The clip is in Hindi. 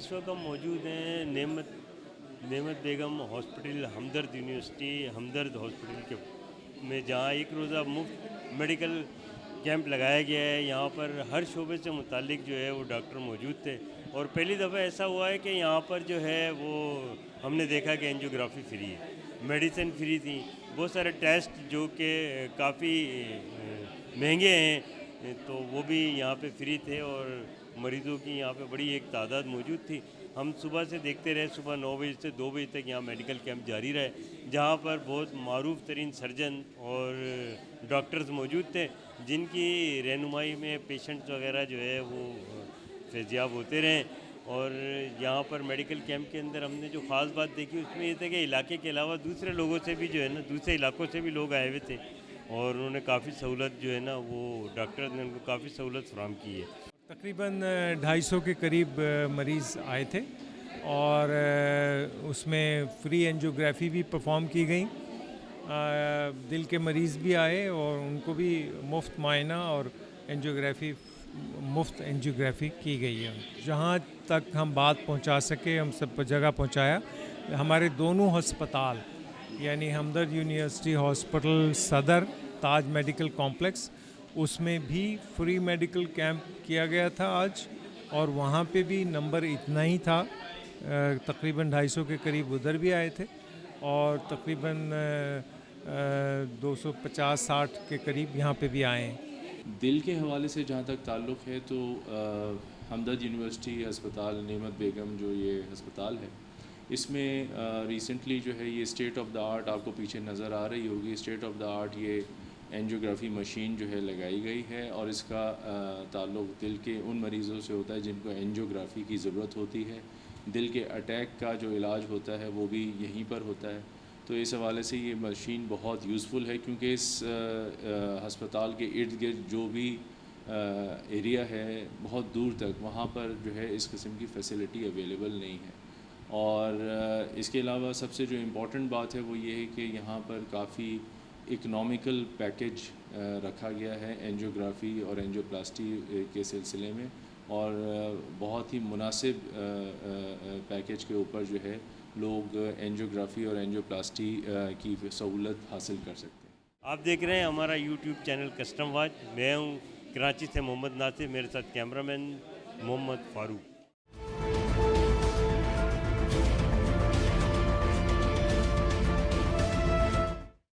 इस वक्त हम मौजूद हैं नेमत बेगम हॉस्पिटल हमदर्द यूनिवर्सिटी हमदर्द हॉस्पिटल के में, जहाँ एक रोज़ा मुफ्त मेडिकल कैंप लगाया गया है। यहाँ पर हर शोबे से मुतालिक जो है वो डॉक्टर मौजूद थे और पहली दफ़ा ऐसा हुआ है कि यहाँ पर जो है वो हमने देखा कि एंजियोग्राफी फ्री है, मेडिसिन फ्री थी, बहुत सारे टेस्ट जो कि काफ़ी महंगे हैं तो वो भी यहाँ पे फ्री थे और मरीज़ों की यहाँ पे बड़ी एक तादाद मौजूद थी। हम सुबह से देखते रहे, सुबह 9 बजे से 2 बजे तक यहाँ मेडिकल कैंप जारी रहे, जहाँ पर बहुत मारूफ तरीन सर्जन और डॉक्टर्स मौजूद थे, जिनकी रहनुमाई में पेशेंट्स वगैरह जो है वो फैज़याब होते रहे। और यहाँ पर मेडिकल कैंप के अंदर हमने जो ख़ास बात देखी उसमें ये था कि इलाके के अलावा दूसरे लोगों से भी जो है ना, दूसरे इलाकों से भी लोग आए हुए थे और उन्होंने काफ़ी सहूलत जो है ना वो डॉक्टर्स ने उनको काफ़ी सहूलत फराहम की है। तकरीबन 250 के करीब मरीज़ आए थे और उसमें फ्री एंजियोग्राफी भी परफॉर्म की गई। दिल के मरीज़ भी आए और उनको भी मुफ्त मुआयना और मुफ्त एंजियोग्राफी की गई है। जहाँ तक हम बात पहुँचा सके हम सब जगह पहुँचाया। हमारे दोनों अस्पताल यानी हमदर्द यूनिवर्सिटी हॉस्पिटल सदर, ताज मेडिकल कॉम्प्लेक्स, उसमें भी फ्री मेडिकल कैंप किया गया था आज, और वहाँ पे भी नंबर इतना ही था, तकरीबन 250 के करीब उधर भी आए थे और तकरीबन 250-60 के करीब यहाँ पे भी आए हैं। दिल के हवाले से जहाँ तक ताल्लुक़ है तो हमदर्द यूनिवर्सिटी अस्पताल नेमत बेगम जो ये अस्पताल है, इसमें रिसेंटली जो है ये स्टेट ऑफ द आर्ट आपको पीछे नज़र आ रही होगी, स्टेट ऑफ द आर्ट ये एंजियोग्राफी मशीन जो है लगाई गई है और इसका ताल्लुक़ दिल के उन मरीज़ों से होता है जिनको एंजियोग्राफी की ज़रूरत होती है। दिल के अटैक का जो इलाज होता है वो भी यहीं पर होता है। तो इस हवाले से ये मशीन बहुत यूज़फुल है क्योंकि इस हस्पताल के इर्द गिर्द जो भी एरिया है बहुत दूर तक वहाँ पर जो है इस किस्म की फ़ैसिलिटी अवेलेबल नहीं है। और इसके अलावा सबसे जो इम्पोर्टेंट बात है वो ये है कि यहाँ पर काफ़ी इकनॉमिकल पैकेज रखा गया है एंजियोग्राफी और एंजियोप्लास्टी के सिलसिले में, और बहुत ही मुनासिब पैकेज के ऊपर जो है लोग एंजियोग्राफी और एंजियोप्लास्टी की सहूलत हासिल कर सकते हैं। आप देख रहे हैं हमारा यूट्यूब चैनल कस्टम वाच। मैं हूँ कराची से मोहम्मद नासिर, मेरे साथ कैमरामैन मोहम्मद फ़ारूक।